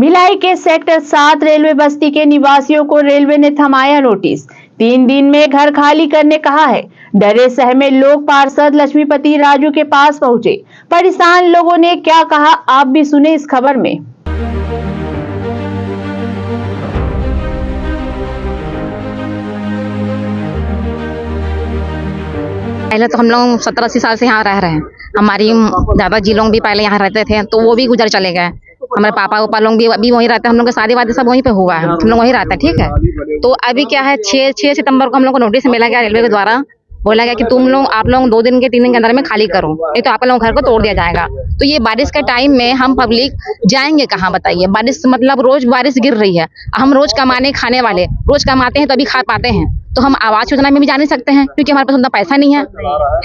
भिलाई के sector 7 railway बस्ती के निवासियों को रेलवे ने थमाया नोटिस। 3 दिन में घर खाली करने कहा है। डरे सहमे लोग पार्षद लक्ष्मीपति राजू के पास पहुंचे। परेशान लोगों ने क्या कहा, आप भी सुने इस खबर में। पहले तो हम लोग 70-80 साल से यहाँ रह रहे हैं। हमारी दादाजी लोग भी पहले यहाँ रहते थे, तो वो भी गुजर चले गए। हमारे पापा लोग भी अभी वहीं रहते हैं। हम लोग की शादी वादी सब वहीं पे हुआ है, हम लोग वहीं रहते हैं। ठीक है, तो अभी क्या है, 6 सितंबर को हम लोग को नोटिस मिला गया रेलवे के द्वारा। बोला गया कि आप लोग 2 दिन के 3 दिन के अंदर में खाली करो, नहीं तो आप लोगों घर को तोड़ दिया जाएगा। तो ये बारिश के टाइम में हम पब्लिक जाएंगे कहाँ, बताइए। बारिश मतलब रोज बारिश गिर रही है। हम रोज कमाने खाने वाले रोज कमाते हैं तभी खा पाते हैं, तो हम आवास योजना में भी जा नहीं सकते हैं क्योंकि हमारे पास उतना पैसा नहीं है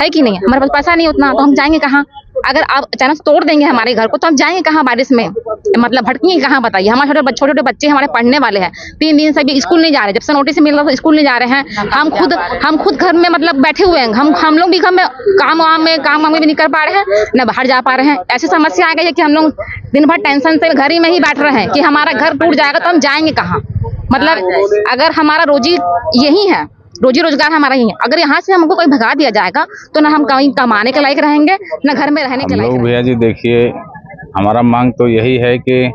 कि नहीं? हमारे पास पैसा नहीं उतना, तो हम जाएंगे कहाँ? अगर आप अचानक तोड़ देंगे हमारे घर को तो हम जाएंगे कहाँ बारिश में? मतलब भटकेंगे कहाँ, बताइए। हमारे छोटे छोटे बच्चे हमारे पढ़ने वाले हैं, 3 दिन से भी स्कूल नहीं जा रहे। जब से नोटिस मिल रहा तो स्कूल नहीं जा रहे हैं। हम खुद घर में मतलब बैठे हुए हैं। हम लोग भी घर में काम वाम में भी नहीं कर पा रहे हैं, न बाहर जा पा रहे हैं। ऐसी समस्या आ गई है कि हम लोग दिन भर टेंशन से घर ही में ही बैठ रहे हैं कि हमारा घर टूट जाएगा तो हम जाएंगे कहाँ? मतलब अगर हमारा रोजी यही है, रोजी रोजगार हमारा ही है, अगर यहाँ से हमको कोई भगा दिया जाएगा तो ना हम कहीं कमाने के लायक रहेंगे, ना घर में रहने के लायक रहेंगे। भैया जी देखिए, हमारा मांग तो यही है कि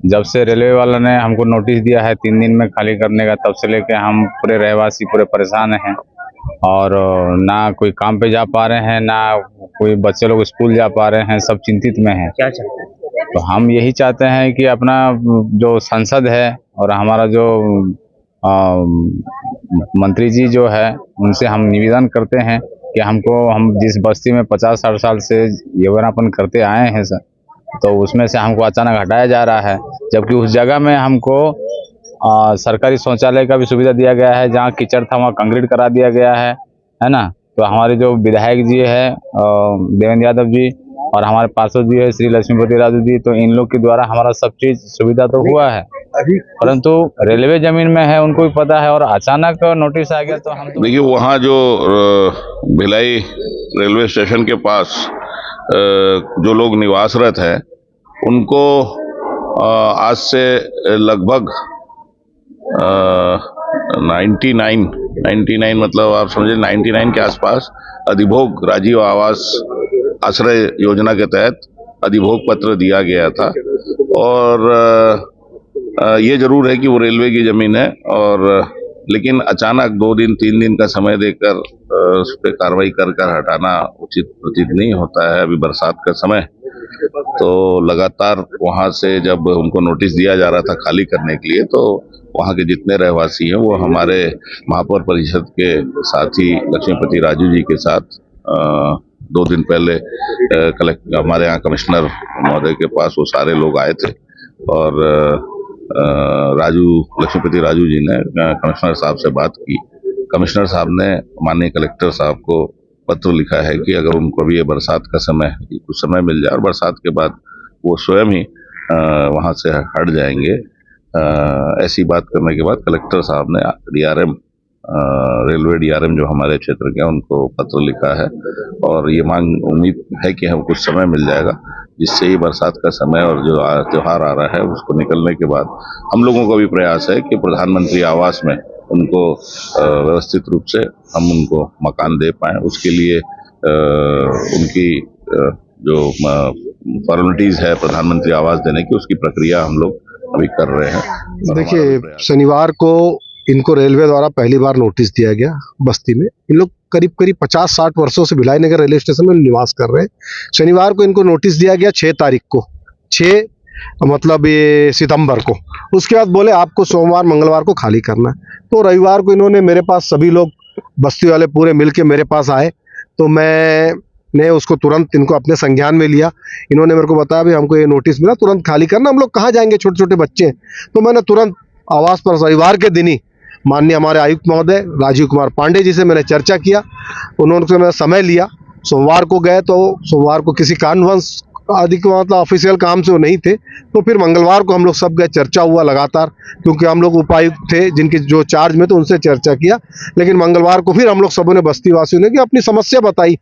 जब से रेलवे वाला ने हमको नोटिस दिया है 3 दिन में खाली करने का, तब से लेके हम पूरे रहवासी पूरे परेशान हैं और ना कोई काम पे जा पा रहे हैं, ना कोई बच्चे लोग स्कूल जा पा रहे हैं। सब चिंतित में हैं। क्या चाहते हैं? तो हम यही चाहते हैं कि अपना जो सांसद है और हमारा जो मंत्री जी जो है, उनसे हम निवेदन करते हैं कि हम जिस बस्ती में 50-60 साल से जीवनयापन करते आए हैं सर, तो उसमें से हमको अचानक हटाया जा रहा है, जबकि उस जगह में हमको सरकारी शौचालय का भी सुविधा दिया गया है। जहाँ कीचड़ था वहाँ कंक्रीट करा दिया गया है ना। तो हमारे जो विधायक जी है देवेंद्र यादव जी और हमारे पार्षद जी है श्री लक्ष्मीपति राजू जी, तो इन लोग के द्वारा हमारा सब चीज सुविधा तो हुआ है, परंतु रेलवे जमीन में है, उनको भी पता है और अचानक नोटिस आ गया। तो हम देखिए, वहाँ जो भिलाई रेलवे स्टेशन के पास जो लोग निवासरत हैं, उनको आज से लगभग 99 मतलब आप समझे 99 के आसपास अधिभोग राजीव आवास आश्रय योजना के तहत अधिभोग पत्र दिया गया था। और ये जरूर है कि वो रेलवे की जमीन है, और लेकिन अचानक 2 दिन 3 दिन का समय देकर उस पर कार्रवाई कर हटाना उचित प्रतीत नहीं होता है। अभी बरसात का समय, तो लगातार वहाँ से जब उनको नोटिस दिया जा रहा था खाली करने के लिए, तो वहाँ के जितने रहवासी हैं वो हमारे महापौर परिषद के साथी लक्ष्मीपति राजू जी के साथ 2 दिन पहले हमारे यहाँ कमिश्नर महोदय के पास वो सारे लोग आए थे, और लक्ष्मीपति राजू जी ने कमिश्नर साहब से बात की। कमिश्नर साहब ने माननीय कलेक्टर साहब को पत्र लिखा है कि अगर उनको भी ये बरसात का समय कुछ समय मिल जाए और बरसात के बाद वो स्वयं ही वहाँ से हट जाएंगे। ऐसी बात करने के बाद कलेक्टर साहब ने DRM रेलवे DRM जो हमारे क्षेत्र के हैं उनको पत्र लिखा है, और ये मांग उम्मीद है कि हम कुछ समय मिल जाएगा, जिससे ये बरसात का समय और जो त्योहार आ रहा है उसको निकलने के बाद हम लोगों का भी प्रयास है कि प्रधानमंत्री आवास में उनको व्यवस्थित रूप से हम उनको मकान दे पाएं। उसके लिए उनकी जो फॉर्मेलिटीज है प्रधानमंत्री आवास देने की, उसकी प्रक्रिया हम लोग अभी कर रहे हैं। देखिए, शनिवार को इनको रेलवे द्वारा पहली बार नोटिस दिया गया बस्ती में। इन लोग करीब 50-60 वर्षों से भिलाई नगर रेलवे स्टेशन में निवास कर रहे हैं। शनिवार को इनको नोटिस दिया गया 6 तारीख को, 6 मतलब ये सितंबर को। उसके बाद बोले आपको सोमवार मंगलवार को खाली करना है। तो रविवार को इन्होंने मेरे पास सभी लोग बस्ती वाले पूरे मिलके मेरे पास आए, तो मैंने उसको तुरंत इनको अपने संज्ञान में लिया। इन्होंने मेरे को बताया भी हमको ये नोटिस मिला, तुरंत खाली करना, हम लोग कहाँ जाएंगे, छोटे छोटे बच्चे हैं। तो मैंने तुरंत आवास पर रविवार के दिन ही माननीय हमारे आयुक्त महोदय राजीव कुमार पांडे जी से मैंने चर्चा किया। उन्होंने मेरा समय लिया। सोमवार को गए तो सोमवार को किसी कारणवश आदि के मतलब ऑफिशियल काम से वो नहीं थे, तो फिर मंगलवार को हम लोग सब गए, चर्चा हुआ लगातार, क्योंकि हम लोग उपायुक्त थे जिनके जो चार्ज में, तो उनसे चर्चा किया। लेकिन मंगलवार को फिर हम लोग सबों ने बस्ती वासियों ने कि अपनी समस्या बताई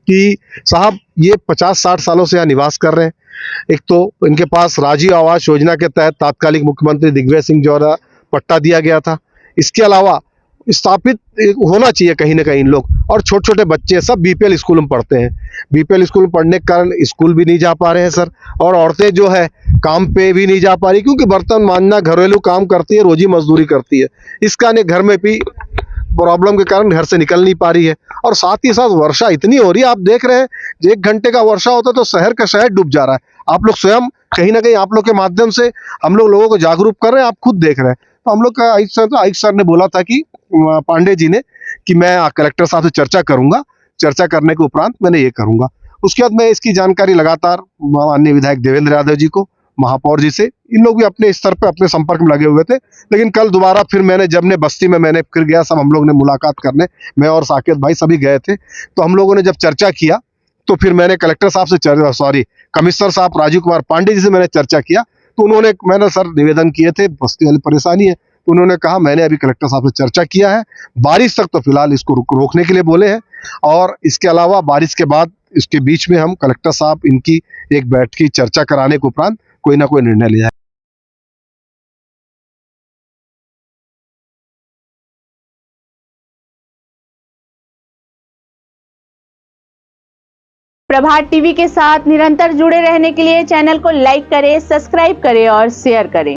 कि साहब ये 50-60 सालों से यहाँ निवास कर रहे हैं, एक तो इनके पास राजीव आवास योजना के तहत तात्कालिक मुख्यमंत्री दिग्विजय सिंह द्वारा पट्टा दिया गया था। इसके अलावा स्थापित होना चाहिए कहीं ना कहीं इन लोग, और छोटे छोटे बच्चे सब बीपीएल स्कूल में पढ़ते हैं। बीपीएल स्कूल में पढ़ने के कारण स्कूल भी नहीं जा पा रहे हैं सर, और औरतें जो है काम पे भी नहीं जा पा रही, क्योंकि बर्तन मांजना, घरेलू काम करती है, रोजी मजदूरी करती है। इस कारण घर में भी प्रॉब्लम के कारण घर से निकल नहीं पा रही है। और साथ ही साथ वर्षा इतनी हो रही है, आप देख रहे हैं 1 घंटे का वर्षा होता है तो शहर का शहर डूब जा रहा है। आप लोग स्वयं कहीं ना कहीं आप लोग के माध्यम से हम लोग लोगों को जागरूक कर रहे हैं, आप खुद देख रहे हैं। तो हम लोग का आयुक्त सर ने बोला था कि पांडे जी ने कि मैं कलेक्टर साहब से चर्चा करूंगा, चर्चा करने के उपरांत मैंने ये करूंगा। उसके बाद मैं इसकी जानकारी लगातार माननीय विधायक देवेंद्र यादव जी को, महापौर जी से, इन लोग भी अपने स्तर पे अपने संपर्क में लगे हुए थे। लेकिन कल दोबारा फिर मैंने बस्ती में मैंने फिर गया, सब हम लोग ने मुलाकात करने, मैं और साकेत भाई सभी गए थे। तो हम लोगों ने जब चर्चा किया तो फिर मैंने कलेक्टर साहब से कमिश्नर साहब राजीव कुमार पांडे जी से मैंने चर्चा किया। तो मैंने सर निवेदन किए थे, बस्ती वाली परेशानी है, तो उन्होंने कहा मैंने अभी कलेक्टर साहब से चर्चा किया है, बारिश तक तो फिलहाल इसको रोकने के लिए बोले हैं, और इसके अलावा बारिश के बाद इसके बीच में हम कलेक्टर साहब इनकी एक बैठक की चर्चा कराने के उपरांत कोई ना कोई निर्णय लिया है। प्रभात टीवी के साथ निरंतर जुड़े रहने के लिए चैनल को लाइक करें, सब्सक्राइब करें और शेयर करें।